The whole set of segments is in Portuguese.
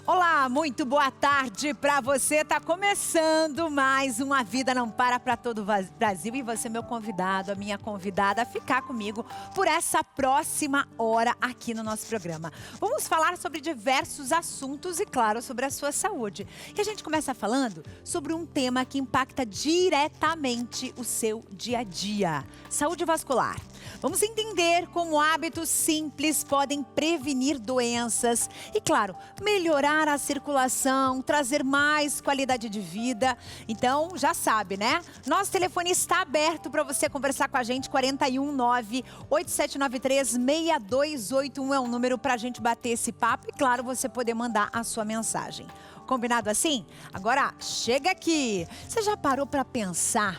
Olá, muito boa tarde para você. Tá começando mais uma Vida Não Para todo o Brasil. E você, meu convidado, a minha convidada, a ficar comigo por essa próxima hora aqui no nosso programa. Vamos falar sobre diversos assuntos e, claro, sobre a sua saúde. E a gente começa falando sobre um tema que impacta diretamente o seu dia a dia: saúde vascular. Vamos entender como hábitos simples podem prevenir doenças e, claro, melhorar a circulação, trazer mais qualidade de vida. Então, já sabe, né? Nosso telefone está aberto para você conversar com a gente. 419-8793-6281 é um número para a gente bater esse papo e, claro, você poder mandar a sua mensagem. Combinado assim? Agora, chega aqui. Você já parou para pensar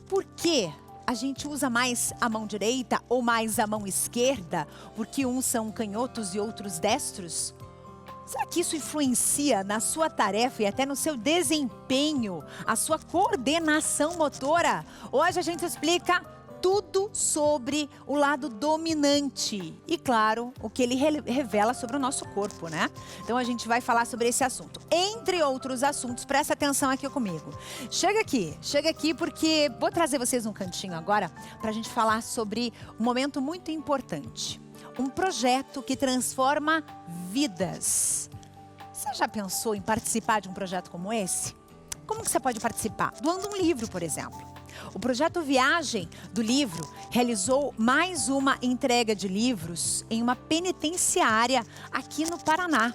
por quê? A gente usa mais a mão direita ou mais a mão esquerda, porque uns são canhotos e outros destros? Será que isso influencia na sua tarefa e até no seu desempenho, a sua coordenação motora? Hoje a gente explica tudo sobre o lado dominante e, claro, o que ele revela sobre o nosso corpo, né? Então a gente vai falar sobre esse assunto. Entre outros assuntos, presta atenção aqui comigo. Chega aqui porque vou trazer vocês um cantinho agora para a gente falar sobre um momento muito importante. Um projeto que transforma vidas. Você já pensou em participar de um projeto como esse? Como que você pode participar? Doando um livro, por exemplo. O projeto Viagem do Livro realizou mais uma entrega de livros em uma penitenciária aqui no Paraná.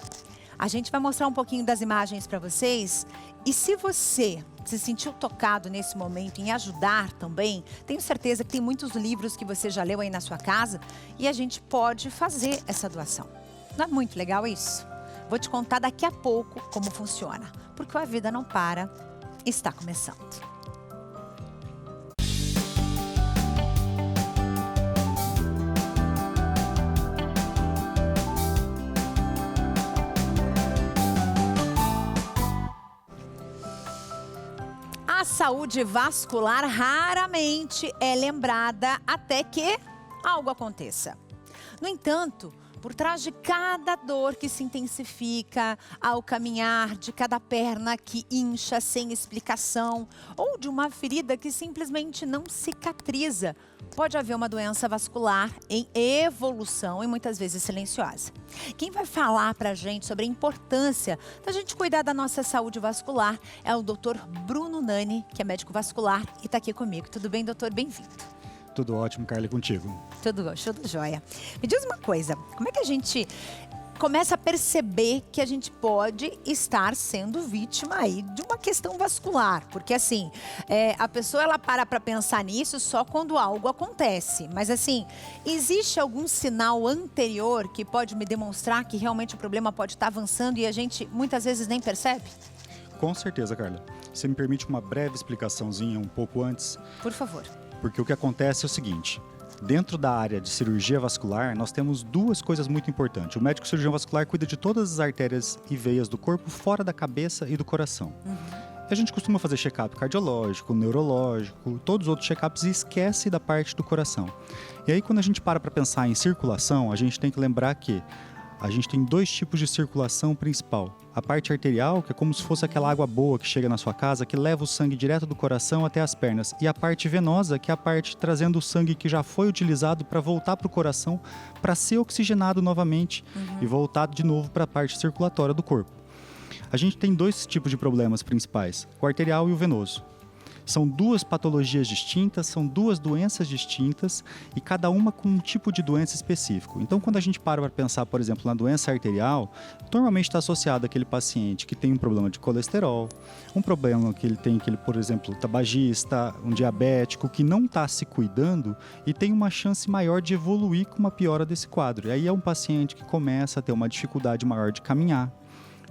A gente vai mostrar um pouquinho das imagens para vocês. E se você se sentiu tocado nesse momento em ajudar também, tenho certeza que tem muitos livros que você já leu aí na sua casa e a gente pode fazer essa doação. Não é muito legal isso? Vou te contar daqui a pouco como funciona, porque a Vida Não Para está começando. A saúde vascular raramente é lembrada até que algo aconteça. No entanto, por trás de cada dor que se intensifica ao caminhar, de cada perna que incha sem explicação, ou de uma ferida que simplesmente não cicatriza, pode haver uma doença vascular em evolução e muitas vezes silenciosa. Quem vai falar pra gente sobre a importância da gente cuidar da nossa saúde vascular é o Dr. Bruno Nani, que é médico vascular e está aqui comigo. Tudo bem, doutor? Bem-vindo. Tudo ótimo, Carla, contigo. Tudo jóia. Me diz uma coisa, como é que a gente começa a perceber que a gente pode estar sendo vítima aí de uma questão vascular? Porque assim, a pessoa ela para pensar nisso só quando algo acontece. Mas assim, existe algum sinal anterior que pode me demonstrar que realmente o problema pode estar avançando e a gente muitas vezes nem percebe? Com certeza, Carla. Você me permite uma breve explicaçãozinha um pouco antes? Por favor. Porque o que acontece é o seguinte: dentro da área de cirurgia vascular, nós temos duas coisas muito importantes. O médico cirurgião vascular cuida de todas as artérias e veias do corpo fora da cabeça e do coração. A gente costuma fazer check-up cardiológico, neurológico, todos os outros check-ups e esquece da parte do coração. E aí, quando a gente para pensar em circulação, a gente tem que lembrar que a gente tem dois tipos de circulação principal. A parte arterial, que é como se fosse aquela água boa que chega na sua casa, que leva o sangue direto do coração até as pernas. E a parte venosa, que é a parte trazendo o sangue que já foi utilizado para voltar para o coração, para ser oxigenado novamente e voltar de novo para a parte circulatória do corpo. A gente tem dois tipos de problemas principais, o arterial e o venoso. São duas patologias distintas, são duas doenças distintas e cada uma com um tipo de doença específico. Então, quando a gente para pensar, por exemplo, na doença arterial, normalmente está associado àquele paciente que tem um problema de colesterol, um problema que ele tem, por exemplo, tabagista, um diabético que não está se cuidando e tem uma chance maior de evoluir com uma piora desse quadro. E aí é um paciente que começa a ter uma dificuldade maior de caminhar.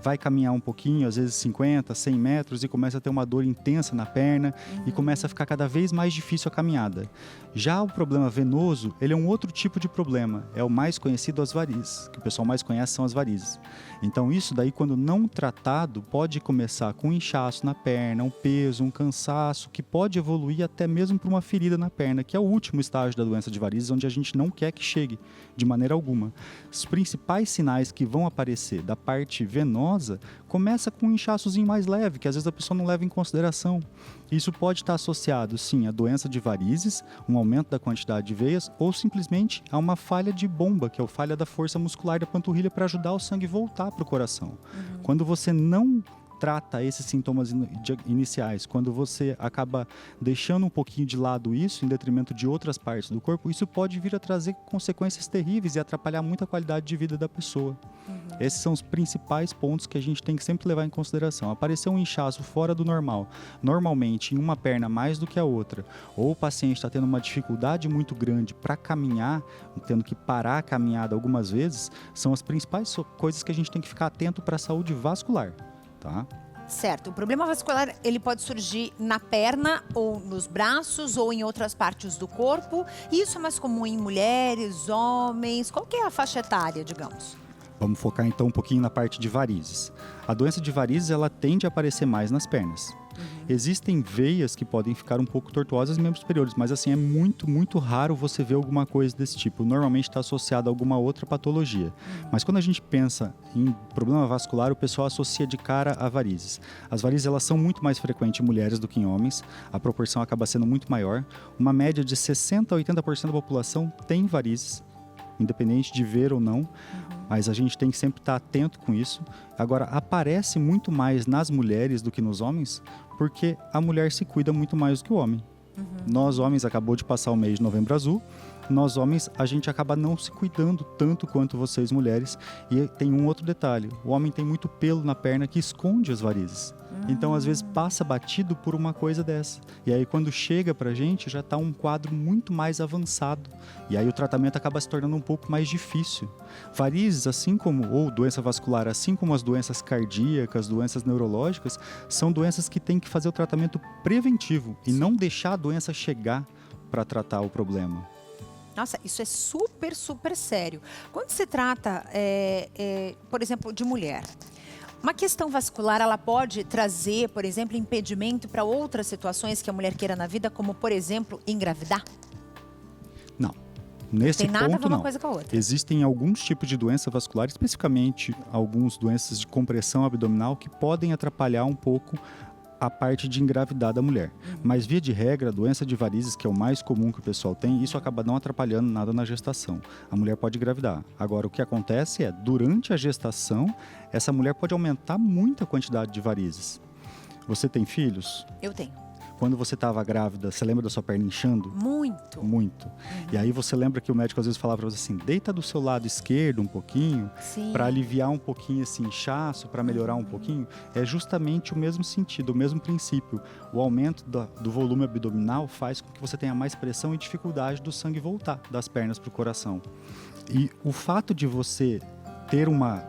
Vai caminhar um pouquinho, às vezes 50, 100 metros e começa a ter uma dor intensa na perna e começa a ficar cada vez mais difícil a caminhada. Já o problema venoso, ele é um outro tipo de problema, é o mais conhecido, as varizes, que o pessoal mais conhece são as varizes. Então isso daí, quando não tratado, pode começar com um inchaço na perna, um peso, um cansaço, que pode evoluir até mesmo para uma ferida na perna, que é o último estágio da doença de varizes, onde a gente não quer que chegue de maneira alguma. Os principais sinais que vão aparecer da parte venosa venosa, começa com um inchaçozinho mais leve, que às vezes a pessoa não leva em consideração. Isso pode estar associado, sim, à doença de varizes, um aumento da quantidade de veias, ou simplesmente a uma falha de bomba, que é a falha da força muscular da panturrilha para ajudar o sangue voltar para o coração. Quando você não trata esses sintomas iniciais, quando você acaba deixando um pouquinho de lado isso em detrimento de outras partes do corpo, isso pode vir a trazer consequências terríveis e atrapalhar muito a qualidade de vida da pessoa. Esses são os principais pontos que a gente tem que sempre levar em consideração. Aparecer um inchaço fora do normal, normalmente em uma perna mais do que a outra, ou o paciente está tendo uma dificuldade muito grande para caminhar, tendo que parar a caminhada algumas vezes, são as principais coisas que a gente tem que ficar atento para a saúde vascular. Tá? Certo. O problema vascular, ele pode surgir na perna ou nos braços ou em outras partes do corpo. Isso é mais comum em mulheres, homens. Qual que é a faixa etária, digamos? Vamos focar então um pouquinho na parte de varizes. A doença de varizes, ela tende a aparecer mais nas pernas. Existem veias que podem ficar um pouco tortuosas em membros superiores, mas assim, é muito, muito raro você ver alguma coisa desse tipo. Normalmente está associado a alguma outra patologia. Mas quando a gente pensa em problema vascular, o pessoal associa de cara a varizes. As varizes, elas são muito mais frequentes em mulheres do que em homens. A proporção acaba sendo muito maior. Uma média de 60% a 80% da população tem varizes, independente de ver ou não. Mas a gente tem que sempre estar atento com isso. Agora, aparece muito mais nas mulheres do que nos homens, porque a mulher se cuida muito mais do que o homem. Nós, homens, acabou de passar o mês de Novembro Azul, nós, homens, a gente acaba não se cuidando tanto quanto vocês, mulheres. E tem um outro detalhe, o homem tem muito pelo na perna que esconde as varizes. Então, às vezes, passa batido por uma coisa dessa. E aí, quando chega pra gente, já está um quadro muito mais avançado. E aí, o tratamento acaba se tornando um pouco mais difícil. Varizes, assim como, ou doença vascular, assim como as doenças cardíacas, doenças neurológicas, são doenças que tem que fazer o tratamento preventivo e não deixar a doença chegar para tratar o problema. Nossa, isso é super, super sério. Quando se trata, por exemplo, de mulher, uma questão vascular, ela pode trazer, por exemplo, impedimento para outras situações que a mulher queira na vida, como, por exemplo, engravidar? Não. Nesse Tem nada a ver ponto, uma não. coisa com a outra. Existem alguns tipos de doença vascular, especificamente algumas doenças de compressão abdominal, que podem atrapalhar um pouco a parte de engravidar da mulher. Mas, via de regra, a doença de varizes, que é o mais comum que o pessoal tem, isso acaba não atrapalhando nada na gestação. A mulher pode engravidar. Agora, o que acontece é, durante a gestação, essa mulher pode aumentar muito a quantidade de varizes. Você tem filhos? Eu tenho. Quando você estava grávida, você lembra da sua perna inchando? Muito. Muito. E aí você lembra que o médico às vezes falava para você assim, deita do seu lado esquerdo um pouquinho, para aliviar um pouquinho esse inchaço, para melhorar um pouquinho? É justamente o mesmo sentido, o mesmo princípio. O aumento do volume abdominal faz com que você tenha mais pressão e dificuldade do sangue voltar das pernas para o coração. E o fato de você ter uma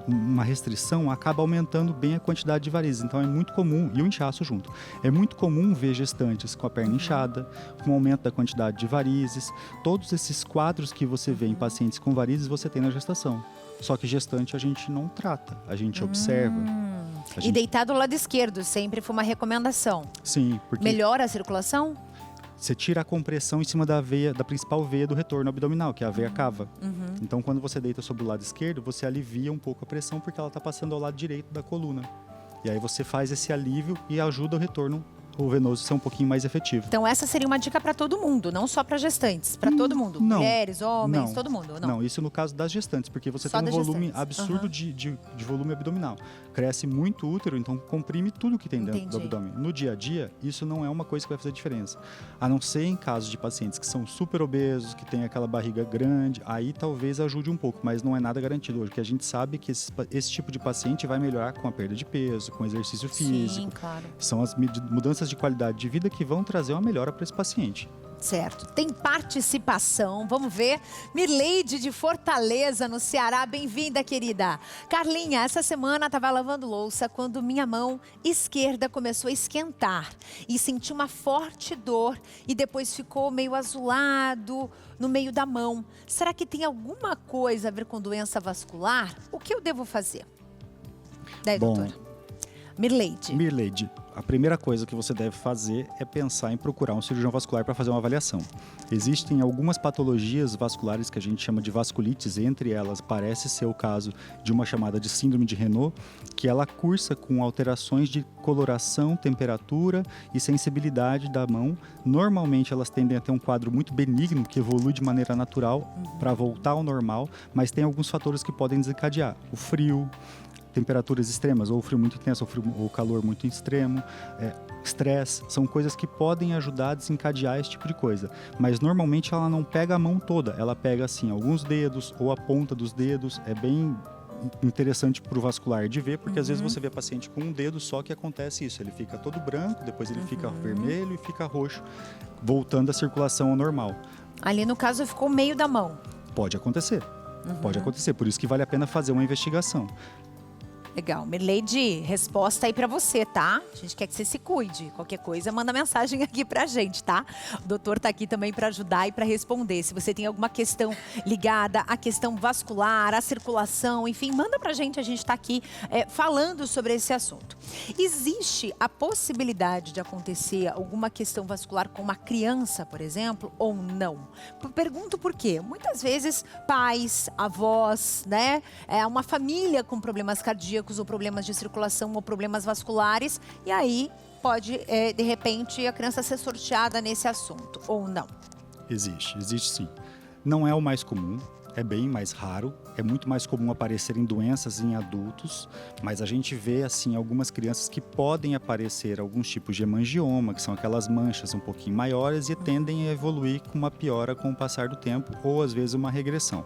restrição acaba aumentando bem a quantidade de varizes. Então é muito comum, e o inchaço junto, é muito comum ver gestantes com a perna inchada, com aumento da quantidade de varizes. Todos esses quadros que você vê em pacientes com varizes, você tem na gestação. Só que gestante a gente não trata, a gente observa. E deitar do lado esquerdo sempre foi uma recomendação. Sim, porque Melhora a circulação? você tira a compressão em cima da veia, da principal veia do retorno abdominal, que é a veia cava. Então, quando você deita sobre o lado esquerdo, você alivia um pouco a pressão, porque ela está passando ao lado direito da coluna. E aí você faz esse alívio e ajuda o retorno venoso a ser um pouquinho mais efetivo. Então essa seria uma dica para todo mundo, não só para gestantes, para todo mundo, não. Mulheres, homens, Não. todo mundo, Não, isso no caso das gestantes, porque você Só tem um das volume gestantes. absurdo de volume abdominal. Cresce muito o útero, então comprime tudo que tem dentro do Entendi. abdômen. No dia a dia, isso não é uma coisa que vai fazer diferença. A não ser em casos de pacientes que são super obesos, que têm aquela barriga grande, aí talvez ajude um pouco, mas não é nada garantido hoje, porque a gente sabe que esse tipo de paciente vai melhorar com a perda de peso, com exercício físico. Sim, claro. São as mudanças de qualidade de vida que vão trazer uma melhora para esse paciente. Certo. Tem participação. Vamos ver. Mirleide de Fortaleza, no Ceará. Bem-vinda, querida. Carlinha, essa semana estava lavando louça quando minha mão esquerda começou a esquentar e senti uma forte dor e depois ficou meio azulado no meio da mão. Será que tem alguma coisa a ver com doença vascular? O que eu devo fazer? Daí, Bom, doutora? Mirleide. Mirleide, a primeira coisa que você deve fazer é pensar em procurar um cirurgião vascular para fazer uma avaliação. Existem algumas patologias vasculares que a gente chama de vasculites, entre elas parece ser o caso de uma chamada de síndrome de Raynaud, que ela cursa com alterações de coloração, temperatura e sensibilidade da mão. Normalmente elas tendem a ter um quadro muito benigno, que evolui de maneira natural para voltar ao normal, mas tem alguns fatores que podem desencadear. O frio, temperaturas extremas, ou frio muito intenso, ou calor muito extremo, estresse, são coisas que podem ajudar a desencadear esse tipo de coisa. Mas normalmente ela não pega a mão toda, ela pega assim alguns dedos ou a ponta dos dedos. É bem interessante para o vascular de ver, porque às vezes você vê paciente com um dedo só que acontece isso, ele fica todo branco, depois ele fica vermelho e fica roxo, voltando a circulação ao normal. Ali no caso ficou meio da mão. Pode acontecer, por isso que vale a pena fazer uma investigação. Legal. Mirleide, resposta aí pra você, tá? A gente quer que você se cuide. Qualquer coisa, manda mensagem aqui pra gente, tá? O doutor tá aqui também pra ajudar e pra responder. Se você tem alguma questão ligada à questão vascular, à circulação, enfim, manda pra gente. A gente tá aqui falando sobre esse assunto. Existe a possibilidade de acontecer alguma questão vascular com uma criança, por exemplo, ou não? Pergunto por quê. Muitas vezes, pais, avós, né? Uma família com problemas cardíacos, ou problemas de circulação ou problemas vasculares, e aí pode, de repente, a criança ser sorteada nesse assunto, ou não? Existe sim. Não é o mais comum, é bem mais raro, é muito mais comum aparecerem doenças em adultos, mas a gente vê, assim, algumas crianças que podem aparecer alguns tipos de hemangioma, que são aquelas manchas um pouquinho maiores e tendem a evoluir com uma piora com o passar do tempo, ou às vezes uma regressão.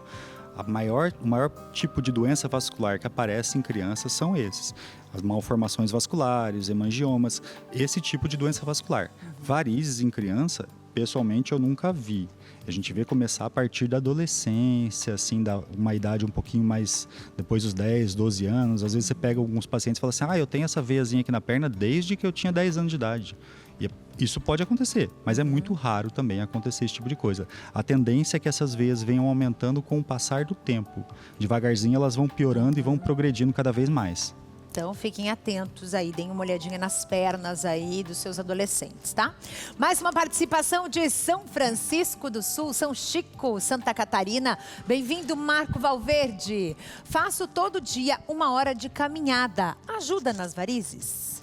O maior tipo de doença vascular que aparece em crianças são esses. As malformações vasculares, hemangiomas, esse tipo de doença vascular. Varizes em criança, pessoalmente, eu nunca vi. A gente vê começar a partir da adolescência, assim, uma idade um pouquinho mais depois dos 10, 12 anos. Às vezes você pega alguns pacientes e fala assim, eu tenho essa veiazinha aqui na perna desde que eu tinha 10 anos de idade. E isso pode acontecer, mas é muito raro também acontecer esse tipo de coisa. A tendência é que essas veias venham aumentando com o passar do tempo. Devagarzinho elas vão piorando e vão progredindo cada vez mais. Então, fiquem atentos aí, deem uma olhadinha nas pernas aí dos seus adolescentes, tá? Mais uma participação de São Francisco do Sul, São Chico, Santa Catarina. Bem-vindo, Marco Valverde. Faço todo dia 1 hora de caminhada. Ajuda nas varizes?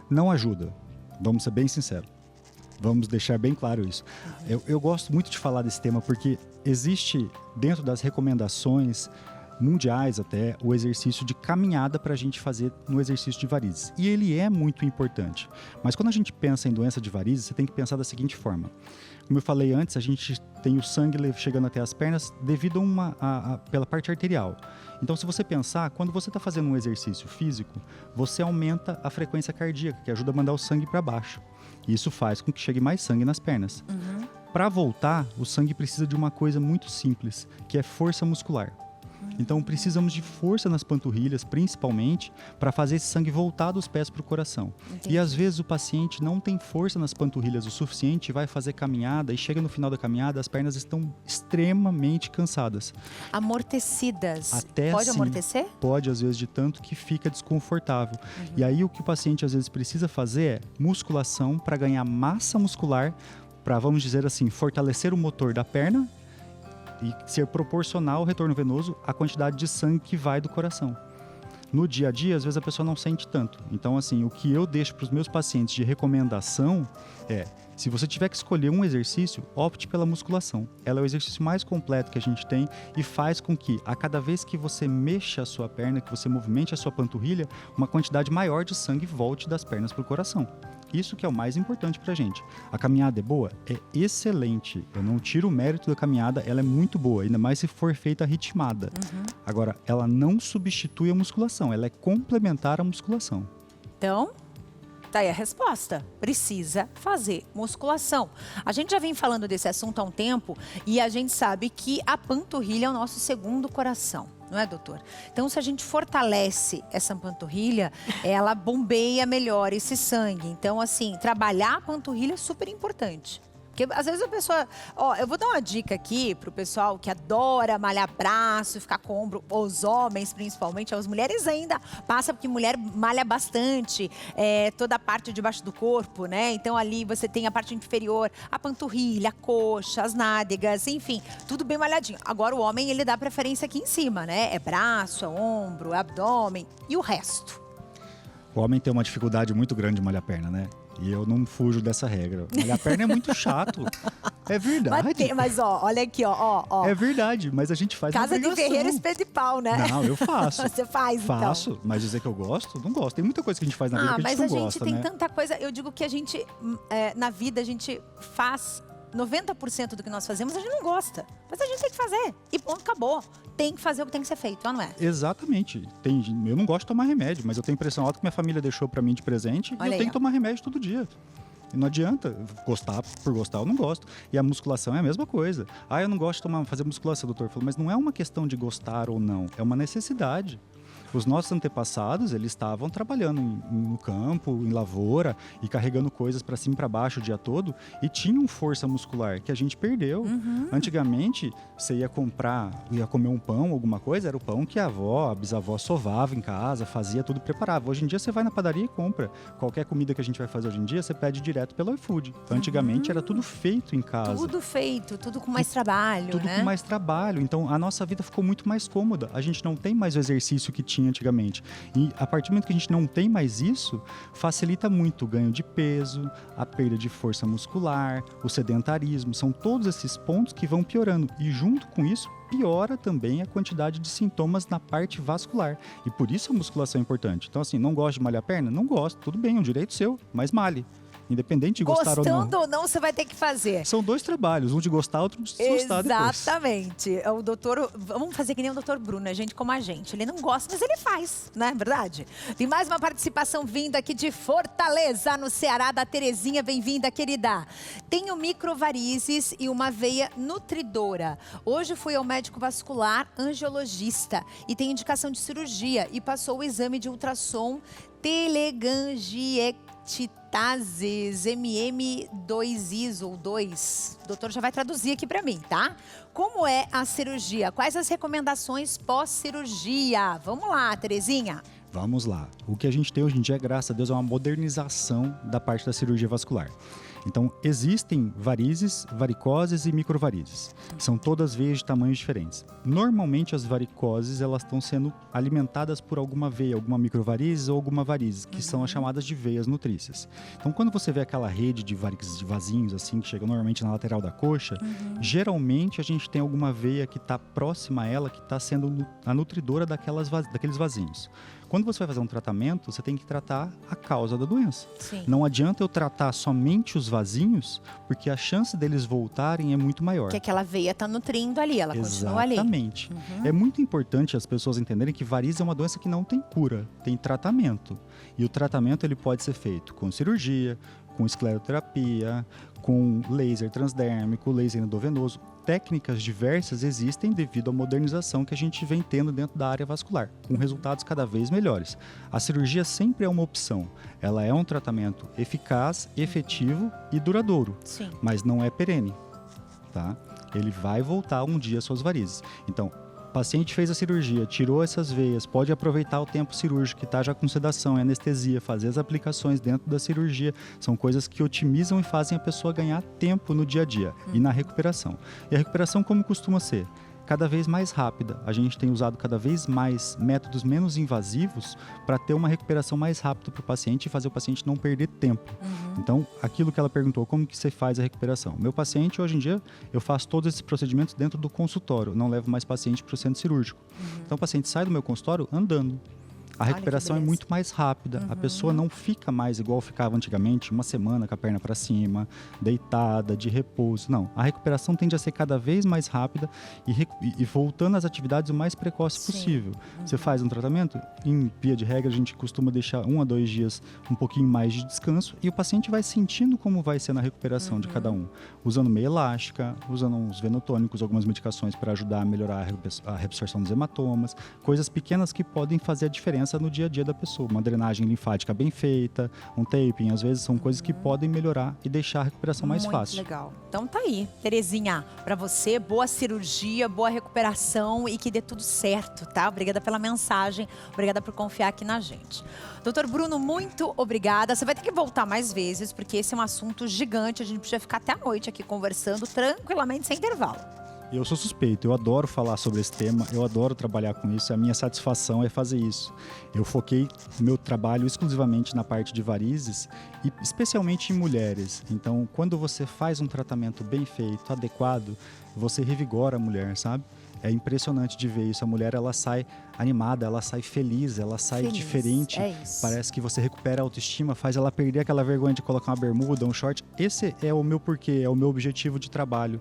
Não ajuda. Vamos ser bem sinceros. Vamos deixar bem claro isso. Eu gosto muito de falar desse tema porque existe, dentro das recomendações mundiais até, o exercício de caminhada para a gente fazer no exercício de varizes. E ele é muito importante. Mas quando a gente pensa em doença de varizes, você tem que pensar da seguinte forma. Como eu falei antes, a gente tem o sangue chegando até as pernas devido pela parte arterial. Então, se você pensar, quando você está fazendo um exercício físico, você aumenta a frequência cardíaca, que ajuda a mandar o sangue para baixo. E isso faz com que chegue mais sangue nas pernas. Para voltar, o sangue precisa de uma coisa muito simples, que é força muscular. Então, precisamos de força nas panturrilhas, principalmente, para fazer esse sangue voltar dos pés para o coração. Entendi. E às vezes o paciente não tem força nas panturrilhas o suficiente, vai fazer caminhada e chega no final da caminhada, as pernas estão extremamente cansadas. Amortecidas. Até pode sim, amortecer? Pode, às vezes, de tanto que fica desconfortável. E aí o que o paciente às vezes precisa fazer é musculação para ganhar massa muscular, para, vamos dizer assim, fortalecer o motor da perna e ser proporcional ao retorno venoso à quantidade de sangue que vai do coração. No dia a dia, às vezes a pessoa não sente tanto. Então, assim, o que eu deixo para os meus pacientes de recomendação é, se você tiver que escolher um exercício, opte pela musculação. Ela é o exercício mais completo que a gente tem e faz com que, a cada vez que você mexa a sua perna, que você movimente a sua panturrilha, uma quantidade maior de sangue volte das pernas para o coração. Isso que é o mais importante pra gente. A caminhada é boa? É excelente. Eu não tiro o mérito da caminhada, ela é muito boa, ainda mais se for feita ritmada. Agora, ela não substitui a musculação, ela é complementar à musculação. Então, tá aí a resposta. Precisa fazer musculação. A gente já vem falando desse assunto há um tempo e a gente sabe que a panturrilha é o nosso segundo coração. Não é, doutor? Então, se a gente fortalece essa panturrilha, ela bombeia melhor esse sangue. Então, assim, trabalhar a panturrilha é super importante. Porque às vezes a pessoa... Ó, eu vou dar uma dica aqui pro pessoal que adora malhar braço, ficar com ombro, os homens principalmente, as mulheres ainda passa porque mulher malha bastante, toda a parte debaixo do corpo, né? Então ali você tem a parte inferior, a panturrilha, a coxa, as nádegas, enfim, tudo bem malhadinho. Agora o homem, ele dá preferência aqui em cima, né? É braço, é ombro, é abdômen e o resto. O homem tem uma dificuldade muito grande de malhar perna, né? E eu não fujo dessa regra. Malhar perna é muito chato. É verdade. Mas ó, olha aqui, ó. É verdade, mas a gente faz Casa de obrigação. ferreiro, espeto e pau, né? Não, eu faço. Você faz, então. Faço, mas dizer que eu gosto, não gosto. Tem muita coisa que a gente faz na vida que a gente mas não a gente gosta, tem né? tanta coisa. Eu digo que a gente, na vida, a gente faz 90% do que nós fazemos, a gente não gosta. Mas a gente tem que fazer. E ponto, acabou. Tem que fazer o que tem que ser feito, não é? Exatamente. Eu não gosto de tomar remédio, mas eu tenho pressão alta que minha família deixou pra mim de presente Olha e eu aí, tenho que tomar remédio todo dia. E não adianta gostar por gostar, eu não gosto. E a musculação é a mesma coisa. Eu não gosto de fazer musculação, doutor. Falou, mas não é uma questão de gostar ou não, é uma necessidade. Os nossos antepassados, eles estavam trabalhando no campo, em lavoura, e carregando coisas para cima e para baixo o dia todo, e tinham força muscular, que a gente perdeu. Antigamente, você ia comer um pão, alguma coisa, era o pão que a bisavó sovava em casa, fazia tudo, preparava. Hoje em dia, você vai na padaria e compra. Qualquer comida que a gente vai fazer hoje em dia, você pede direto pelo iFood. Antigamente, era tudo feito em casa. Tudo feito, tudo com mais trabalho, Tudo né? com mais trabalho. Então, a nossa vida ficou muito mais cômoda. A gente não tem mais o exercício que tinha antigamente. E a partir do momento que a gente não tem mais isso, facilita muito o ganho de peso, a perda de força muscular, o sedentarismo. São todos esses pontos que vão piorando. E junto com isso, piora também a quantidade de sintomas na parte vascular. E por isso a musculação é importante. Então, assim, não gosto de malhar a perna? Não gosto. Tudo bem, é um direito seu, mas malhe. Independente de gostar ou não. Gostando ou não, você vai ter que fazer. São dois trabalhos, um de gostar, outro de desgostar depois. Exatamente. O doutor, vamos fazer que nem o doutor Bruno, a gente como a gente. Ele não gosta, mas ele faz, não é verdade? Tem mais uma participação vindo aqui de Fortaleza, no Ceará, da Terezinha. Bem-vinda, querida. Tenho microvarizes e uma veia nutridora. Hoje fui ao médico vascular angiologista e tem indicação de cirurgia e passou o exame de ultrassom telangiectases MM2IS ou 2. O doutor já vai traduzir aqui para mim, tá? Como é a cirurgia? Quais as recomendações pós-cirurgia? Vamos lá, Terezinha. Vamos lá. O que a gente tem hoje em dia, graças a Deus, é uma modernização da parte da cirurgia vascular. Então, existem varizes, varicoses e microvarizes. São todas veias de tamanhos diferentes. Normalmente, as varicoses, elas estão sendo alimentadas por alguma veia, alguma microvarize ou alguma varize, que são as chamadas de veias nutrícias. Então, quando você vê aquela rede de varizes, de vasinhos, assim, que chega normalmente na lateral da coxa, geralmente a gente tem alguma veia que está próxima a ela, que está sendo a nutridora daqueles vasinhos. Quando você vai fazer um tratamento, você tem que tratar a causa da doença. Sim. Não adianta eu tratar somente os vasinhos, porque a chance deles voltarem é muito maior. Porque aquela veia está nutrindo ali, ela continua ali. Exatamente. É muito importante as pessoas entenderem que varize é uma doença que não tem cura, tem tratamento. E o tratamento ele pode ser feito com cirurgia, com escleroterapia, com laser transdérmico, laser endovenoso. Técnicas diversas existem devido à modernização que a gente vem tendo dentro da área vascular, com resultados cada vez melhores. A cirurgia sempre é uma opção. Ela é um tratamento eficaz, efetivo e duradouro, Sim. mas não é perene, tá? Ele vai voltar um dia às suas varizes. Então, o paciente fez a cirurgia, tirou essas veias, pode aproveitar o tempo cirúrgico que está já com sedação e anestesia, fazer as aplicações dentro da cirurgia. São coisas que otimizam e fazem a pessoa ganhar tempo no dia a dia e na recuperação. E a recuperação como costuma ser? Cada vez mais rápida. A gente tem usado cada vez mais métodos menos invasivos para ter uma recuperação mais rápida para o paciente e fazer o paciente não perder tempo. Então, aquilo que ela perguntou, como que você faz a recuperação? Meu paciente, hoje em dia, eu faço todos esses procedimentos dentro do consultório, não levo mais paciente para o centro cirúrgico. Então, o paciente sai do meu consultório andando. A recuperação é muito mais rápida. A pessoa não fica mais igual ficava antigamente, uma semana com a perna para cima, deitada, de repouso. Não, a recuperação tende a ser cada vez mais rápida e voltando às atividades o mais precoce possível. Você faz um tratamento, em via de regra a gente costuma deixar 1 a 2 dias um pouquinho mais de descanso e o paciente vai sentindo como vai ser na recuperação de cada um. Usando meia elástica, usando uns venotônicos, algumas medicações para ajudar a melhorar a reabsorção dos hematomas, coisas pequenas que podem fazer a diferença diferença no dia a dia da pessoa. Uma drenagem linfática bem feita, um taping, às vezes são coisas que podem melhorar e deixar a recuperação mais fácil. Muito legal. Então tá aí, Terezinha, pra você, boa cirurgia, boa recuperação e que dê tudo certo, tá? Obrigada pela mensagem, obrigada por confiar aqui na gente. Doutor Bruno, muito obrigada. Você vai ter que voltar mais vezes, porque esse é um assunto gigante, a gente precisa ficar até a noite aqui conversando tranquilamente, sem intervalo. Eu sou suspeito, eu adoro falar sobre esse tema, eu adoro trabalhar com isso, a minha satisfação é fazer isso. Eu foquei meu trabalho exclusivamente na parte de varizes e especialmente em mulheres. Então, quando você faz um tratamento bem feito, adequado, você revigora a mulher, sabe? É impressionante de ver isso. A mulher, ela sai animada, ela sai feliz, ela sai diferente. É isso. Parece que você recupera a autoestima, faz ela perder aquela vergonha de colocar uma bermuda, um short. Esse é o meu porquê, é o meu objetivo de trabalho.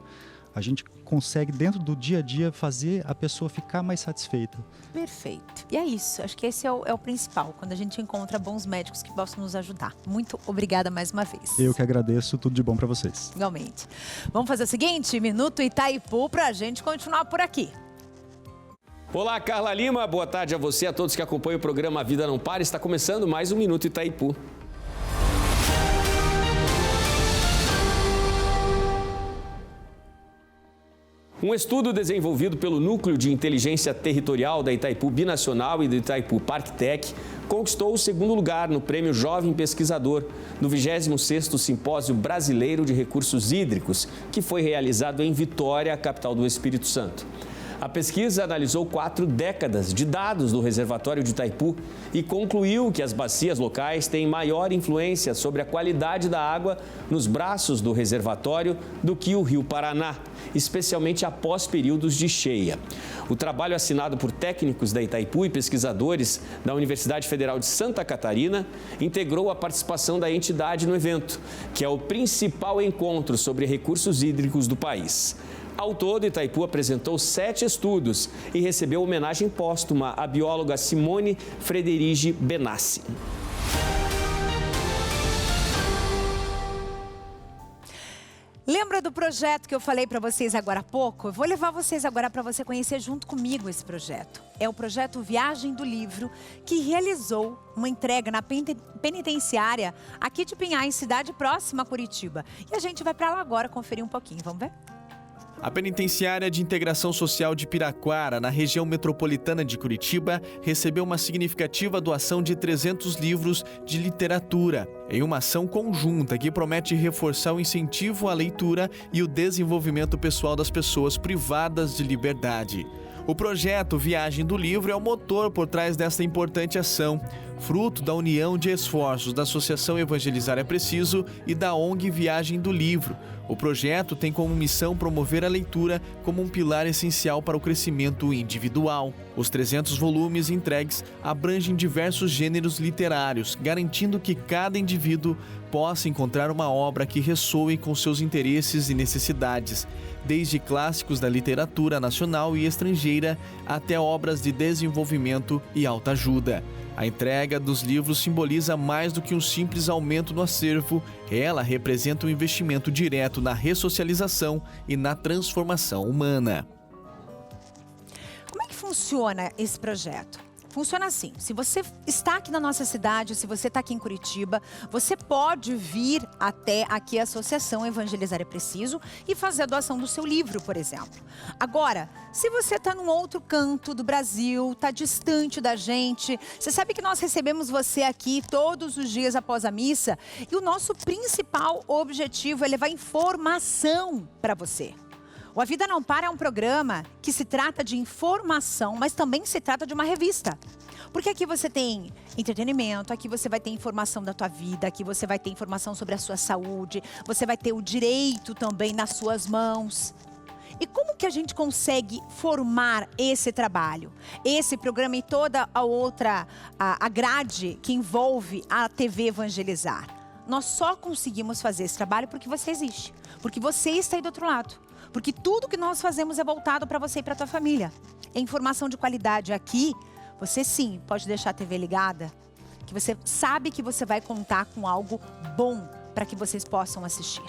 A gente consegue, dentro do dia a dia, fazer a pessoa ficar mais satisfeita. Perfeito. E é isso. Acho que esse é o principal, quando a gente encontra bons médicos que possam nos ajudar. Muito obrigada mais uma vez. Eu que agradeço, tudo de bom para vocês. Igualmente. Vamos fazer o seguinte, Minuto Itaipu, pra gente continuar por aqui. Olá, Carla Lima. Boa tarde a você, a todos que acompanham o programa Vida Não Para. Está começando mais um Minuto Itaipu. Um estudo desenvolvido pelo Núcleo de Inteligência Territorial da Itaipu Binacional e do Itaipu Parktec conquistou o segundo lugar no Prêmio Jovem Pesquisador no 26º Simpósio Brasileiro de Recursos Hídricos, que foi realizado em Vitória, capital do Espírito Santo. A pesquisa analisou 4 décadas de dados do reservatório de Itaipu e concluiu que as bacias locais têm maior influência sobre a qualidade da água nos braços do reservatório do que o Rio Paraná, especialmente após períodos de cheia. O trabalho assinado por técnicos da Itaipu e pesquisadores da Universidade Federal de Santa Catarina integrou a participação da entidade no evento, que é o principal encontro sobre recursos hídricos do país. Ao todo, Itaipu apresentou 7 estudos e recebeu homenagem póstuma à bióloga Simone Frederigi Benassi. Lembra do projeto que eu falei para vocês agora há pouco? Eu vou levar vocês agora para você conhecer junto comigo esse projeto. É o projeto Viagem do Livro, que realizou uma entrega na penitenciária aqui de Pinhais, cidade próxima a Curitiba. E a gente vai para lá agora conferir um pouquinho, vamos ver? A Penitenciária de Integração Social de Piraquara, na região metropolitana de Curitiba, recebeu uma significativa doação de 300 livros de literatura, em uma ação conjunta que promete reforçar o incentivo à leitura e o desenvolvimento pessoal das pessoas privadas de liberdade. O projeto Viagem do Livro é o motor por trás desta importante ação, fruto da união de esforços da Associação Evangelizar é Preciso e da ONG Viagem do Livro. O projeto tem como missão promover a leitura como um pilar essencial para o crescimento individual. Os 300 volumes entregues abrangem diversos gêneros literários, garantindo que cada indivíduo possa encontrar uma obra que ressoe com seus interesses e necessidades, desde clássicos da literatura nacional e estrangeira até obras de desenvolvimento e autoajuda. A entrega dos livros simboliza mais do que um simples aumento no acervo, ela representa um investimento direto na ressocialização e na transformação humana. Como é que funciona esse projeto? Funciona assim, se você está aqui na nossa cidade, se você está aqui em Curitiba, você pode vir até aqui a Associação Evangelizar é Preciso e fazer a doação do seu livro, por exemplo. Agora, se você está num outro canto do Brasil, está distante da gente, você sabe que nós recebemos você aqui todos os dias após a missa e o nosso principal objetivo é levar informação para você. O A Vida Não Para é um programa que se trata de informação, mas também se trata de uma revista. Porque aqui você tem entretenimento, aqui você vai ter informação da tua vida, aqui você vai ter informação sobre a sua saúde, você vai ter o direito também nas suas mãos. E como que a gente consegue formar esse trabalho? Esse programa e toda a outra, a grade que envolve a TV Evangelizar. Nós só conseguimos fazer esse trabalho porque você existe, porque você está aí do outro lado. Porque tudo que nós fazemos é voltado para você e para a tua família. É informação de qualidade aqui. Você sim pode deixar a TV ligada, que você sabe que você vai contar com algo bom para que vocês possam assistir.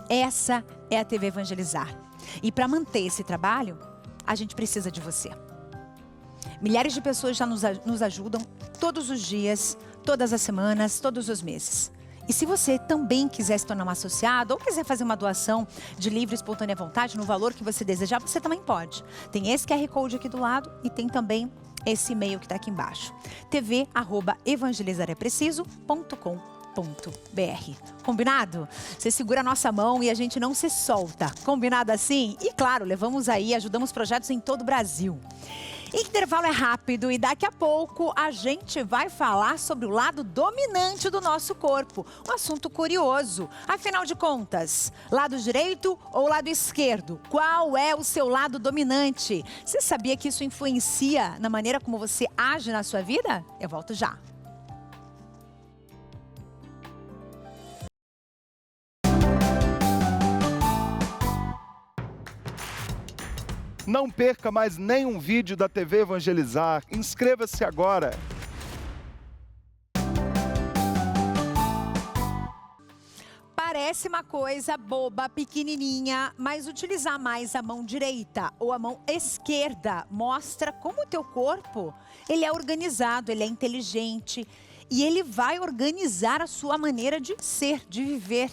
Essa é a TV Evangelizar. E para manter esse trabalho, a gente precisa de você. Milhares de pessoas já nos ajudam todos os dias, todas as semanas, todos os meses. E se você também quiser se tornar um associado ou quiser fazer uma doação de livre e espontânea vontade no valor que você desejar, você também pode. Tem esse QR Code aqui do lado e tem também esse e-mail que está aqui embaixo. tv@evangelizarepreciso.com.br. Combinado? Você segura a nossa mão e a gente não se solta. Combinado assim? E claro, levamos aí, ajudamos projetos em todo o Brasil. Intervalo é rápido e daqui a pouco a gente vai falar sobre o lado dominante do nosso corpo. Um assunto curioso. Afinal de contas, lado direito ou lado esquerdo? Qual é o seu lado dominante? Você sabia que isso influencia na maneira como você age na sua vida? Eu volto já. Não perca mais nenhum vídeo da TV Evangelizar. Inscreva-se agora. Parece uma coisa boba, pequenininha, mas utilizar mais a mão direita ou a mão esquerda mostra como o teu corpo, ele é organizado, ele é inteligente e ele vai organizar a sua maneira de ser, de viver.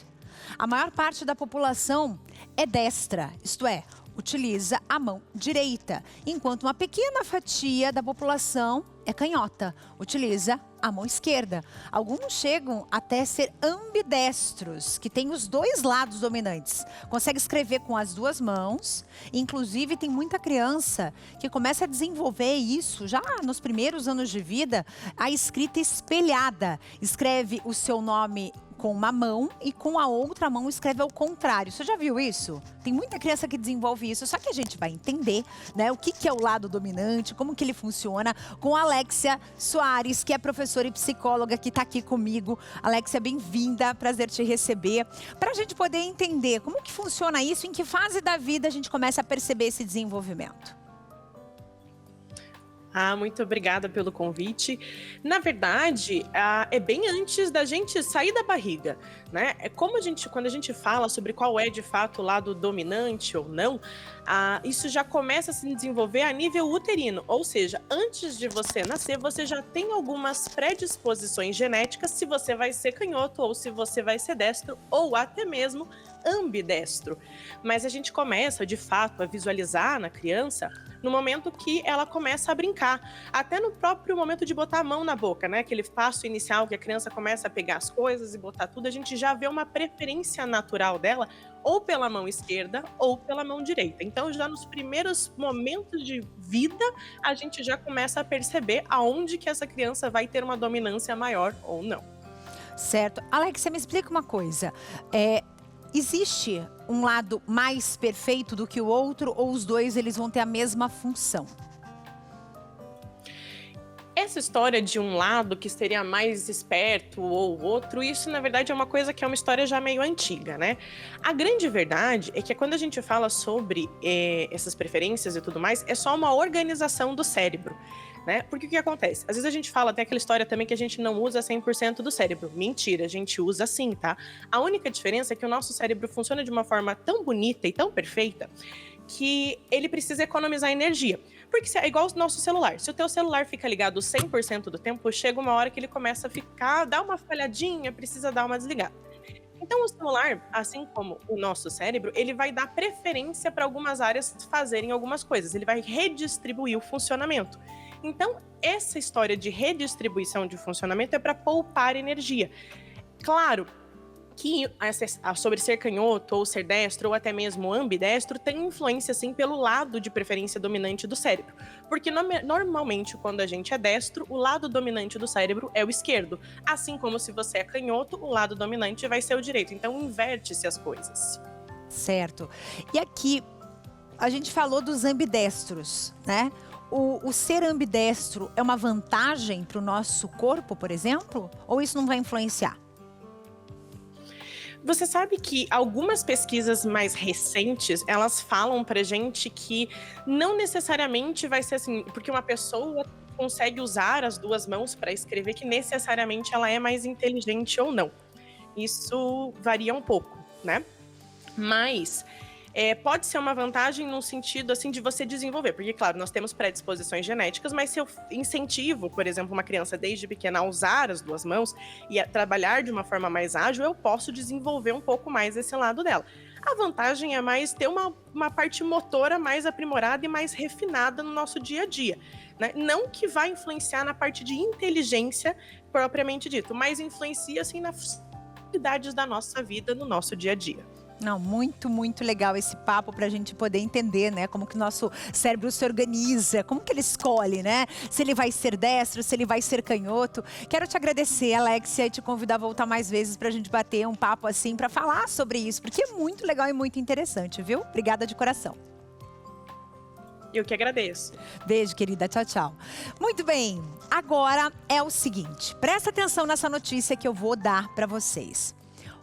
A maior parte da população é destra, isto é, utiliza a mão direita, enquanto uma pequena fatia da população é canhota, utiliza a mão esquerda. Alguns chegam até ser ambidestros, que tem os dois lados dominantes. Consegue escrever com as duas mãos, inclusive tem muita criança que começa a desenvolver isso já nos primeiros anos de vida, a escrita espelhada. Escreve o seu nome com uma mão e com a outra mão escreve ao contrário. Você já viu isso? Tem muita criança que desenvolve isso, só que a gente vai entender, né, o que é o lado dominante, como que ele funciona, com a Alexia Soares, que é professora e psicóloga, que está aqui comigo. Alexia, bem-vinda, prazer te receber. Para a gente poder entender como que funciona isso, em que fase da vida a gente começa a perceber esse desenvolvimento. Muito obrigada pelo convite. Na verdade, é bem antes da gente sair da barriga, né? É como quando a gente fala sobre qual é de fato o lado dominante ou não, isso já começa a se desenvolver a nível uterino, ou seja, antes de você nascer, você já tem algumas predisposições genéticas se você vai ser canhoto ou se você vai ser destro ou até mesmo ambidestro. Mas a gente começa, de fato, a visualizar na criança no momento que ela começa a brincar. Até no próprio momento de botar a mão na boca, né? Aquele passo inicial que a criança começa a pegar as coisas e botar tudo, a gente já vê uma preferência natural dela ou pela mão esquerda ou pela mão direita. Então, já nos primeiros momentos de vida, a gente já começa a perceber aonde que essa criança vai ter uma dominância maior ou não. Certo. Alex, você me explica uma coisa. Existe um lado mais perfeito do que o outro ou os dois eles vão ter a mesma função? Essa história de um lado que seria mais esperto ou outro, isso na verdade é uma coisa que é uma história já meio antiga, né? A grande verdade é que quando a gente fala sobre essas preferências e tudo mais, é só uma organização do cérebro, né? Porque o que acontece? Às vezes a gente fala até aquela história também que a gente não usa 100% do cérebro. Mentira, a gente usa sim, tá? A única diferença é que o nosso cérebro funciona de uma forma tão bonita e tão perfeita que ele precisa economizar energia. Porque é igual o nosso celular. Se o teu celular fica ligado 100% do tempo, chega uma hora que ele começa a dar uma falhadinha, precisa dar uma desligada. Então o celular, assim como o nosso cérebro, ele vai dar preferência para algumas áreas fazerem algumas coisas. Ele vai redistribuir o funcionamento. Então, essa história de redistribuição de funcionamento é para poupar energia. Claro que sobre ser canhoto ou ser destro ou até mesmo ambidestro tem influência sim pelo lado de preferência dominante do cérebro. Porque normalmente quando a gente é destro, o lado dominante do cérebro é o esquerdo. Assim como se você é canhoto, o lado dominante vai ser o direito. Então inverte-se as coisas. Certo. E aqui a gente falou dos ambidestros, né? O ser ambidestro é uma vantagem para o nosso corpo, por exemplo? Ou isso não vai influenciar? Você sabe que algumas pesquisas mais recentes, elas falam pra gente que não necessariamente vai ser assim, porque uma pessoa consegue usar as duas mãos para escrever, que necessariamente ela é mais inteligente ou não. Isso varia um pouco, né? Mas pode ser uma vantagem num sentido assim de você desenvolver, porque claro, nós temos predisposições genéticas, mas se eu incentivo, por exemplo, uma criança desde pequena a usar as duas mãos e a trabalhar de uma forma mais ágil, eu posso desenvolver um pouco mais esse lado dela. A vantagem é mais ter uma parte motora mais aprimorada e mais refinada no nosso dia a dia, né? Não que vai influenciar na parte de inteligência propriamente dito, mas influencia assim nas atividades da nossa vida, no nosso dia a dia. Não, muito, muito legal esse papo para a gente poder entender, né? Como que o nosso cérebro se organiza, como que ele escolhe, né? Se ele vai ser destro, se ele vai ser canhoto. Quero te agradecer, Alexia, e te convidar a voltar mais vezes para a gente bater um papo assim, para falar sobre isso, porque é muito legal e muito interessante, viu? Obrigada de coração. Eu que agradeço. Beijo, querida. Tchau, tchau. Muito bem, agora é o seguinte, presta atenção nessa notícia que eu vou dar para vocês.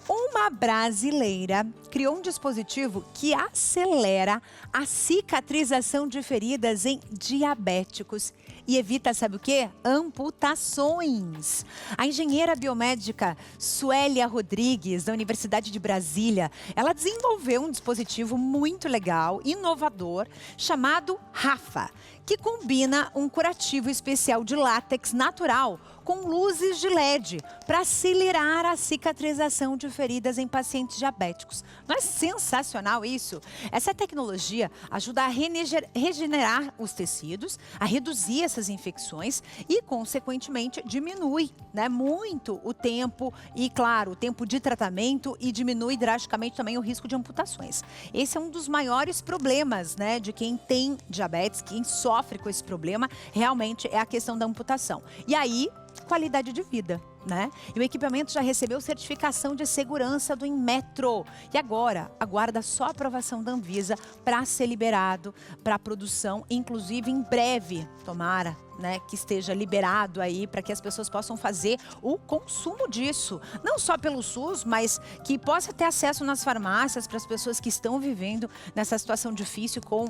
Uma brasileira criou um dispositivo que acelera a cicatrização de feridas em diabéticos e evita, sabe o quê? Amputações. A engenheira biomédica Suélia Rodrigues, da Universidade de Brasília, ela desenvolveu um dispositivo muito legal, inovador, chamado Rafa, que combina um curativo especial de látex natural com luzes de LED para acelerar a cicatrização de feridas em pacientes diabéticos. Não é sensacional isso? Essa tecnologia ajuda a regenerar os tecidos, a reduzir essas infecções e, consequentemente, diminui, né, muito o tempo e, claro, o tempo de tratamento e diminui drasticamente também o risco de amputações. Esse é um dos maiores problemas, né, de quem tem diabetes, quem sofre com esse problema, realmente é a questão da amputação. E aí, qualidade de vida, né? E o equipamento já recebeu certificação de segurança do Inmetro. E agora, aguarda só a aprovação da Anvisa para ser liberado para a produção, inclusive em breve, tomara, né, que esteja liberado aí para que as pessoas possam fazer o consumo disso. Não só pelo SUS, mas que possa ter acesso nas farmácias para as pessoas que estão vivendo nessa situação difícil com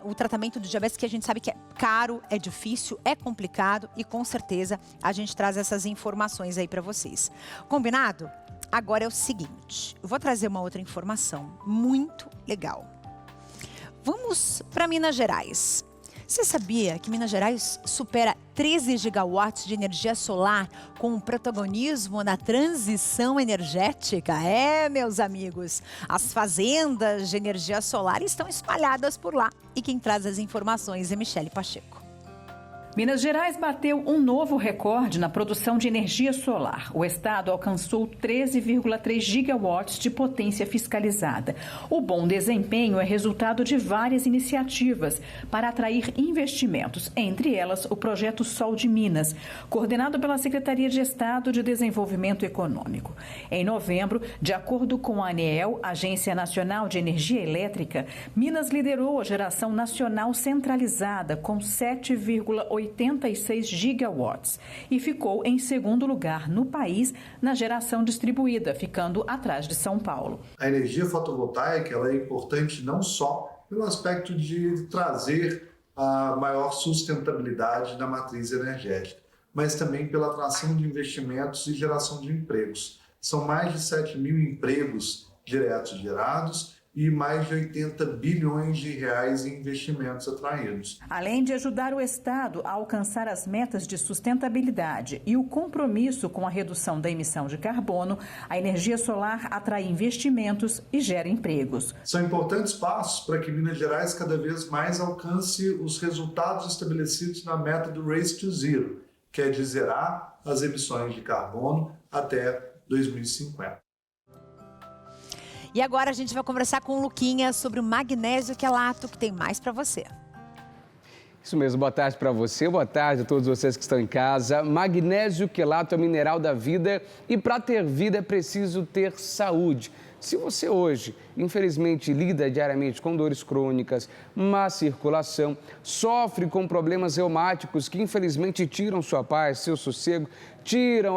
o tratamento do diabetes, que a gente sabe que é caro, é difícil, é complicado e com certeza a gente traz essas informações aí para vocês. Combinado? Agora é o seguinte, eu vou trazer uma outra informação muito legal. Vamos para Minas Gerais. Você sabia que Minas Gerais supera 13 gigawatts de energia solar com protagonismo na transição energética? É, meus amigos, as fazendas de energia solar estão espalhadas por lá. E quem traz as informações é Michele Pacheco. Minas Gerais bateu um novo recorde na produção de energia solar. O estado alcançou 13,3 gigawatts de potência fiscalizada. O bom desempenho é resultado de várias iniciativas para atrair investimentos, entre elas o projeto Sol de Minas, coordenado pela Secretaria de Estado de Desenvolvimento Econômico. Em novembro, de acordo com a ANEEL, Agência Nacional de Energia Elétrica, Minas liderou a geração nacional centralizada com 7,86 gigawatts e ficou em segundo lugar no país na geração distribuída, ficando atrás de São Paulo. A energia fotovoltaica ela é importante não só pelo aspecto de trazer a maior sustentabilidade da matriz energética, mas também pela atração de investimentos e geração de empregos. São mais de 7 mil empregos diretos gerados e mais de 80 bilhões de reais em investimentos atraídos. Além de ajudar o Estado a alcançar as metas de sustentabilidade e o compromisso com a redução da emissão de carbono, a energia solar atrai investimentos e gera empregos. São importantes passos para que Minas Gerais cada vez mais alcance os resultados estabelecidos na meta do Race to Zero, que é de zerar as emissões de carbono até 2050. E agora a gente vai conversar com o Luquinha sobre o magnésio quelato, que tem mais para você. Isso mesmo, boa tarde para você, boa tarde a todos vocês que estão em casa. Magnésio quelato é o mineral da vida e para ter vida é preciso ter saúde. Se você hoje, infelizmente, lida diariamente com dores crônicas, má circulação, sofre com problemas reumáticos que infelizmente tiram sua paz, seu sossego,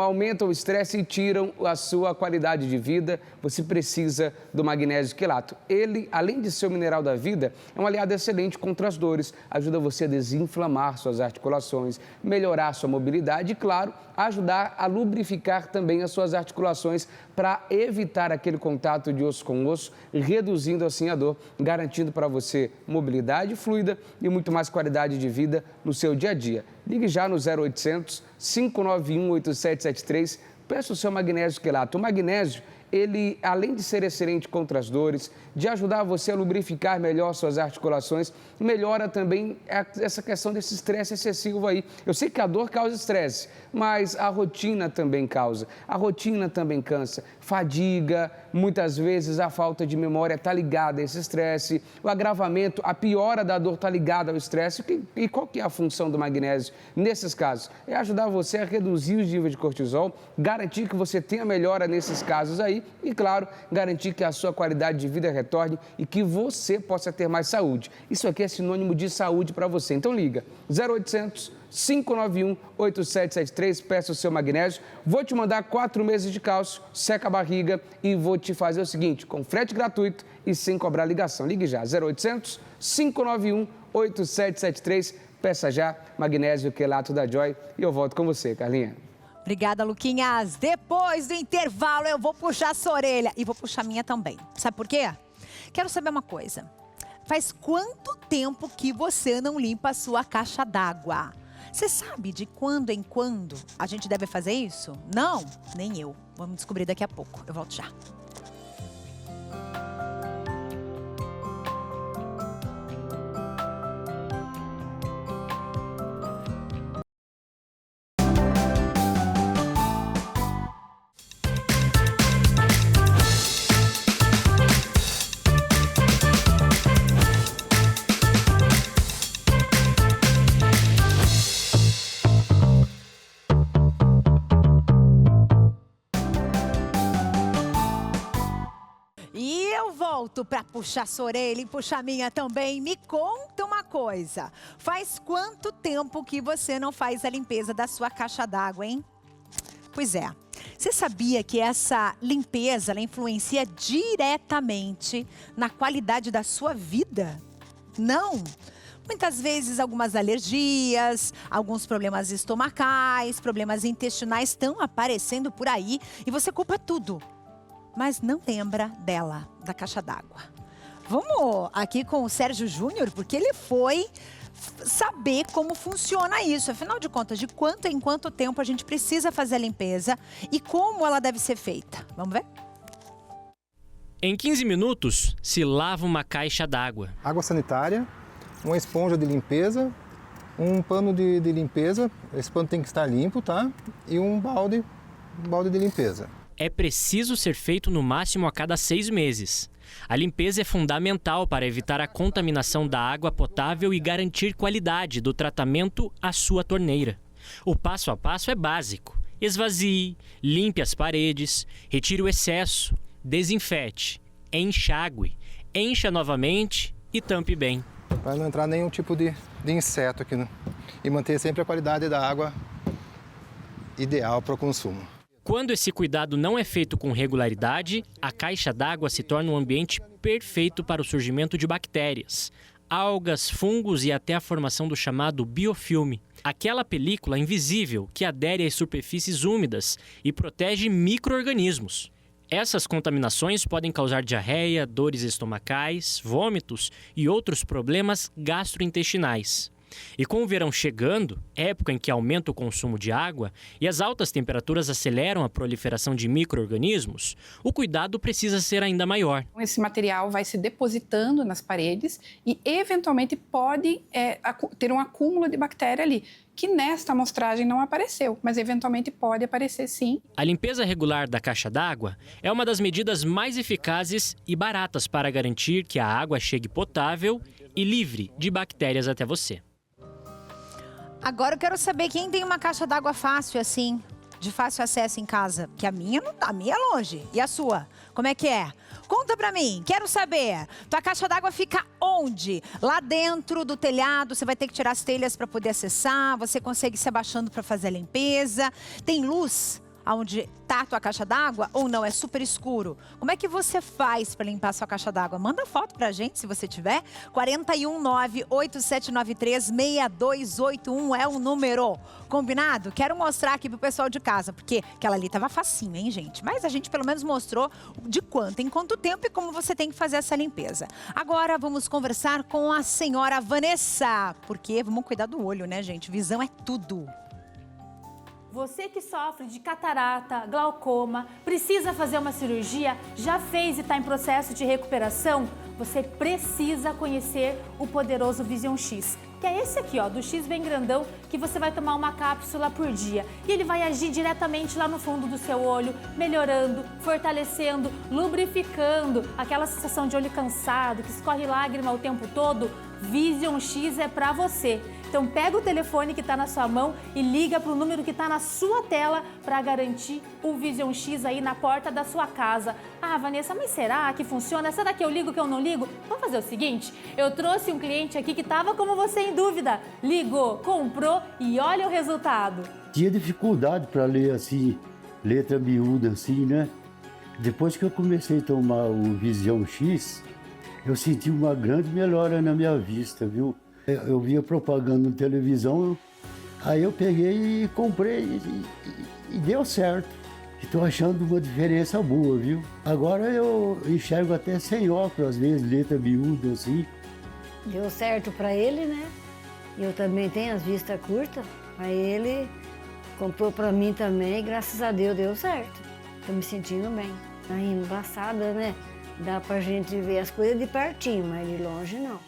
aumentam o estresse e tiram a sua qualidade de vida, você precisa do magnésio quelato. Ele, além de ser o mineral da vida, é um aliado excelente contra as dores, ajuda você a desinflamar suas articulações, melhorar sua mobilidade e, claro, ajudar a lubrificar também as suas articulações para evitar aquele contato contato de osso com osso, reduzindo assim a dor, garantindo para você mobilidade fluida e muito mais qualidade de vida no seu dia a dia. Ligue já no 0800 591 8773, peça o seu magnésio quelato. O magnésio, ele, além de ser excelente contra as dores, de ajudar você a lubrificar melhor suas articulações, melhora também essa questão desse estresse excessivo aí. Eu sei que a dor causa estresse, mas a rotina também causa. A rotina também cansa. Fadiga, muitas vezes a falta de memória está ligada a esse estresse. O agravamento, a piora da dor está ligada ao estresse. E qual que é a função do magnésio nesses casos? É ajudar você a reduzir os níveis de cortisol, garantir que você tenha melhora nesses casos aí e, claro, garantir que a sua qualidade de vida retorne e que você possa ter mais saúde. Isso aqui é sinônimo de saúde para você. Então liga, 0800 591 8773, peça o seu magnésio. Vou te mandar 4 meses de cálcio, seca a barriga e vou te fazer o seguinte, com frete gratuito e sem cobrar ligação. Ligue já, 0800 591 8773, peça já magnésio quelato da Joy e eu volto com você, Carlinha. Obrigada, Luquinhas. Depois do intervalo eu vou puxar a sua orelha e vou puxar a minha também. Sabe por quê? Quero saber uma coisa. Faz quanto tempo que você não limpa a sua caixa d'água? Você sabe de quando em quando a gente deve fazer isso? Não? Nem eu. Vamos descobrir daqui a pouco. Eu volto já. Para puxar sua orelha e puxar a minha também, me conta uma coisa. Faz quanto tempo que você não faz a limpeza da sua caixa d'água, hein? Pois é. Você sabia que essa limpeza ela influencia diretamente na qualidade da sua vida? Não. Muitas vezes algumas alergias, alguns problemas estomacais, problemas intestinais estão aparecendo por aí e você culpa tudo. Mas não lembra dela, da caixa d'água. Vamos aqui com o Sérgio Júnior, porque ele foi saber como funciona isso. Afinal de contas, de quanto em quanto tempo a gente precisa fazer a limpeza e como ela deve ser feita. Vamos ver? Em 15 minutos, se lava uma caixa d'água. Água sanitária, uma esponja de limpeza, um pano de limpeza, esse pano tem que estar limpo, tá? E um balde de limpeza. É preciso ser feito no máximo a cada 6 meses. A limpeza é fundamental para evitar a contaminação da água potável e garantir qualidade do tratamento à sua torneira. O passo a passo é básico. Esvazie, limpe as paredes, retire o excesso, desinfete, enxague, encha novamente e tampe bem. Para não entrar nenhum tipo de inseto aqui, né? E manter sempre a qualidade da água ideal para o consumo. Quando esse cuidado não é feito com regularidade, a caixa d'água se torna um ambiente perfeito para o surgimento de bactérias, algas, fungos e até a formação do chamado biofilme, aquela película invisível que adere às superfícies úmidas e protege micro-organismos. Essas contaminações podem causar diarreia, dores estomacais, vômitos e outros problemas gastrointestinais. E com o verão chegando, época em que aumenta o consumo de água e as altas temperaturas aceleram a proliferação de micro-organismos, o cuidado precisa ser ainda maior. Esse material vai se depositando nas paredes e, eventualmente, pode ter um acúmulo de bactéria ali, que nesta amostragem não apareceu, mas eventualmente pode aparecer sim. A limpeza regular da caixa d'água é uma das medidas mais eficazes e baratas para garantir que a água chegue potável e livre de bactérias até você. Agora eu quero saber quem tem uma caixa d'água fácil assim, de fácil acesso em casa. Que a minha não tá, a minha é longe. E a sua? Como é que é? Conta pra mim, quero saber. Tua caixa d'água fica onde? Lá dentro do telhado, você vai ter que tirar as telhas para poder acessar, você consegue se abaixando para fazer a limpeza. Tem luz? aonde tá a tua caixa d'água ou não? É super escuro. Como é que você faz para limpar a sua caixa d'água? Manda foto pra gente, se você tiver. 419-8793-6281 é o número. Combinado? Quero mostrar aqui pro pessoal de casa, porque aquela ali tava facinho, hein, gente? Mas a gente pelo menos mostrou de quanto, em quanto tempo e como você tem que fazer essa limpeza. Agora vamos conversar com a senhora Vanessa, porque vamos cuidar do olho, né, gente? Visão é tudo. Você que sofre de catarata, glaucoma, precisa fazer uma cirurgia, já fez e está em processo de recuperação? Você precisa conhecer o poderoso Vision X, que é esse aqui, ó, do X bem grandão, que você vai tomar uma cápsula por dia. E ele vai agir diretamente lá no fundo do seu olho, melhorando, fortalecendo, lubrificando, aquela sensação de olho cansado, que escorre lágrima o tempo todo. Vision X é pra você. Então pega o telefone que está na sua mão e liga para o número que está na sua tela para garantir o Vision X aí na porta da sua casa. Ah, Vanessa, mas será que funciona? Será que eu ligo, que eu não ligo? Vamos fazer o seguinte, eu trouxe um cliente aqui que estava como você em dúvida. Ligou, comprou e olha o resultado. Tinha dificuldade para ler assim, letra miúda assim, né? Depois que eu comecei a tomar o Vision X, eu senti uma grande melhora na minha vista, viu? Eu via propaganda na televisão, aí eu peguei e comprei e deu certo. Estou achando uma diferença boa, viu? Agora eu enxergo até sem óculos, às vezes, letra miúda assim. Deu certo para ele, né? Eu também tenho as vistas curtas, aí ele comprou para mim também e graças a Deus deu certo. Estou me sentindo bem. Aí, embaçada, né? Dá pra gente ver as coisas de pertinho, mas de longe não.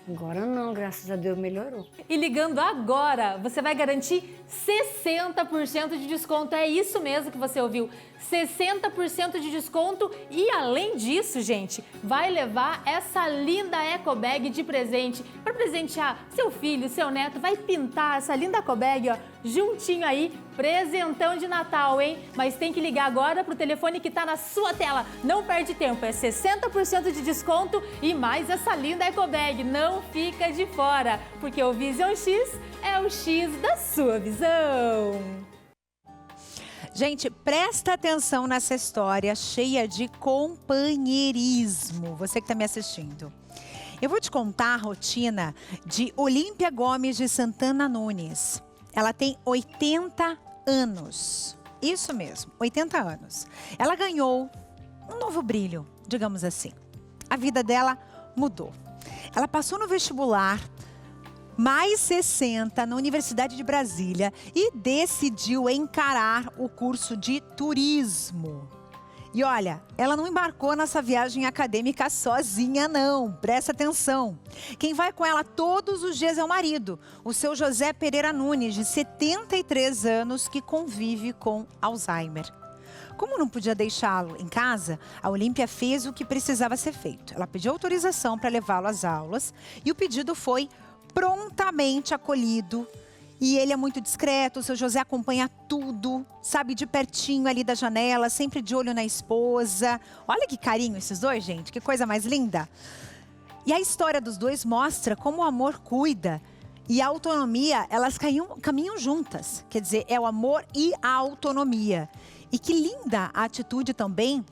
Agora não, graças a Deus melhorou. E ligando agora, você vai garantir 60% de desconto. É isso mesmo que você ouviu. 60% de desconto e além disso, gente, vai levar essa linda eco bag de presente para presentear seu filho, seu neto. Vai pintar essa linda eco bag, ó, juntinho aí, presentão de Natal, hein? Mas tem que ligar agora pro telefone que tá na sua tela. Não perde tempo, é 60% de desconto e mais essa linda eco bag. Não fica de fora, porque o Vision X é o X da sua visão. Gente, presta atenção nessa história cheia de companheirismo. Você que está me assistindo. Eu vou te contar a rotina de Olímpia Gomes de Santana Nunes. Ela tem 80 anos. Isso mesmo, 80 anos. Ela ganhou um novo brilho, digamos assim. A vida dela mudou. Ela passou no vestibular mais 60 na Universidade de Brasília e decidiu encarar o curso de turismo. E olha, ela não embarcou nessa viagem acadêmica sozinha não, presta atenção. Quem vai com ela todos os dias é o marido, o seu José Pereira Nunes, de 73 anos, que convive com Alzheimer. Como não podia deixá-lo em casa, a Olímpia fez o que precisava ser feito. Ela pediu autorização para levá-lo às aulas e o pedido foi prontamente acolhido. E ele é muito discreto, o seu José acompanha tudo, sabe, de pertinho ali da janela, sempre de olho na esposa. Olha que carinho esses dois, gente, que coisa mais linda. E a história dos dois mostra como o amor cuida e a autonomia, elas caminham juntas. Quer dizer, é o amor e a autonomia. E que linda a atitude também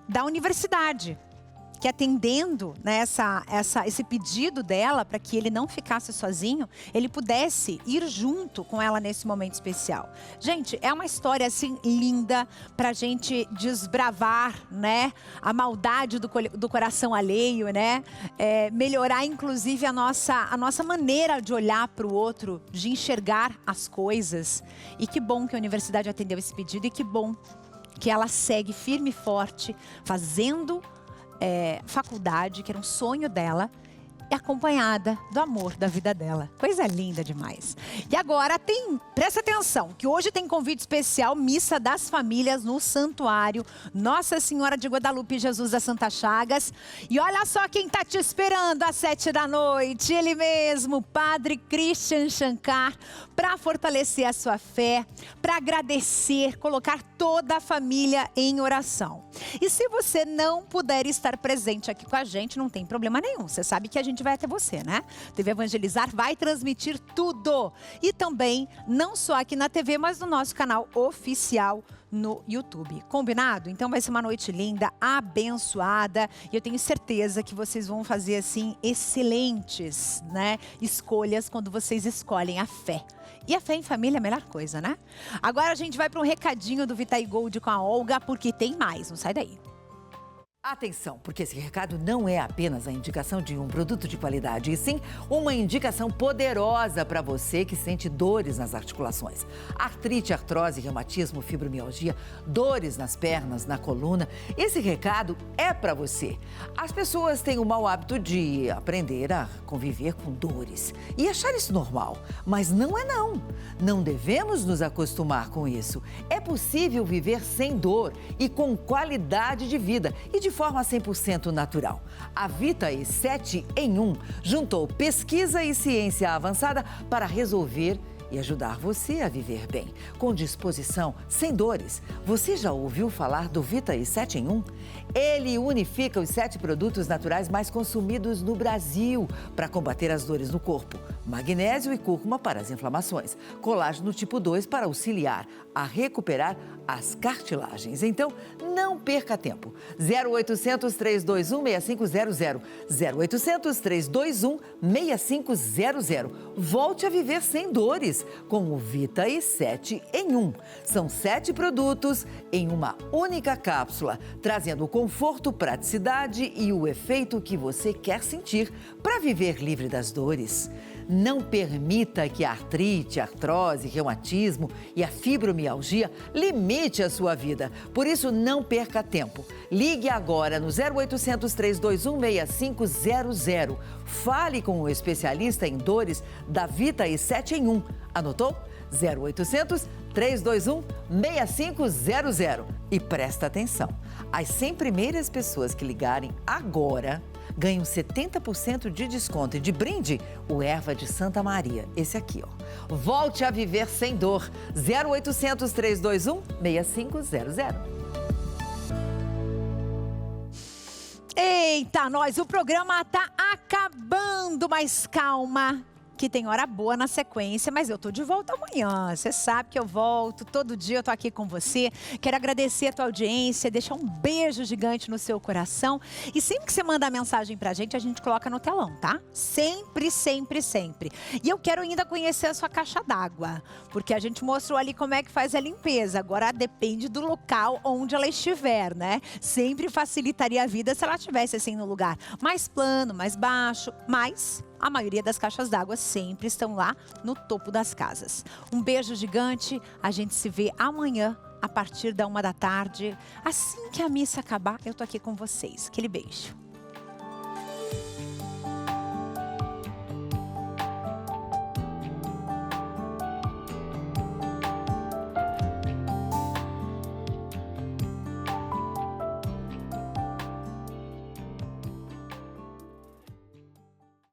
da universidade, que atendendo, né, esse pedido dela para que ele não ficasse sozinho, ele pudesse ir junto com ela nesse momento especial. Gente, é uma história assim linda para a gente desbravar, né, a maldade do coração alheio, né, melhorar inclusive a nossa maneira de olhar para o outro, de enxergar as coisas. E que bom que a universidade atendeu esse pedido e que bom que ela segue firme e forte, fazendo faculdade, que era um sonho dela, e acompanhada do amor da vida dela. Coisa linda demais. E agora presta atenção, que hoje tem convite especial, Missa das Famílias no Santuário Nossa Senhora de Guadalupe Jesus das Santas Chagas. E olha só quem está te esperando às 7 da noite, ele mesmo, Padre Christian Shankar, para fortalecer a sua fé, para agradecer, colocar toda a família em oração. E se você não puder estar presente aqui com a gente, não tem problema nenhum. Você sabe que a gente vai até você, né? TV Evangelizar vai transmitir tudo. E também, não só aqui na TV, mas no nosso canal oficial no YouTube. Combinado? Então vai ser uma noite linda, abençoada. E eu tenho certeza que vocês vão fazer, assim, excelentes, né, escolhas quando vocês escolhem a fé. E a fé em família é a melhor coisa, né? Agora a gente vai para um recadinho do Vitae Gold com a Olga, porque tem mais. Não sai daí. Atenção, porque esse recado não é apenas a indicação de um produto de qualidade, e sim uma indicação poderosa para você que sente dores nas articulações. Artrite, artrose, reumatismo, fibromialgia, dores nas pernas, na coluna. Esse recado é para você. As pessoas têm o mau hábito de aprender a conviver com dores e achar isso normal, mas não é não. Não devemos nos acostumar com isso. É possível viver sem dor e com qualidade de vida e de forma 100% natural. A Vitae 7 em 1 juntou pesquisa e ciência avançada para resolver e ajudar você a viver bem, com disposição, sem dores. Você já ouviu falar do Vitae 7 em 1? Ele unifica os 7 produtos naturais mais consumidos no Brasil para combater as dores no corpo. Magnésio e cúrcuma para as inflamações. Colágeno tipo 2 para auxiliar a recuperar as cartilagens. Então, não perca tempo. 0800 321 6500. 0800 321 6500. Volte a viver sem dores com o Vitae 7 em 1. São 7 produtos em uma única cápsula, trazendo conforto, praticidade e o efeito que você quer sentir para viver livre das dores. Não permita que a artrite, a artrose, reumatismo e a fibromialgia limite a sua vida. Por isso, não perca tempo. Ligue agora no 0800 321 6500. Fale com o especialista em dores da Vitae 7 em 1. Anotou? 0800 321 6500. E presta atenção, as 100 primeiras pessoas que ligarem agora ganham 70% de desconto e de brinde o Erva de Santa Maria. Esse aqui, ó. Volte a viver sem dor. 0800 321 6500. Eita, nós, o programa tá acabando, mas calma, que tem hora boa na sequência, mas eu tô de volta amanhã. Você sabe que eu volto, todo dia eu tô aqui com você. Quero agradecer a tua audiência, deixar um beijo gigante no seu coração. E sempre que você mandar mensagem pra gente, a gente coloca no telão, tá? Sempre, sempre, sempre. E eu quero ainda conhecer a sua caixa d'água, porque a gente mostrou ali como é que faz a limpeza. Agora depende do local onde ela estiver, né? Sempre facilitaria a vida se ela estivesse assim no lugar mais plano, mais baixo, mas a maioria das caixas d'água sempre estão lá no topo das casas. Um beijo gigante, a gente se vê amanhã a partir da 1 da tarde. Assim que a missa acabar, eu tô aqui com vocês. Aquele beijo.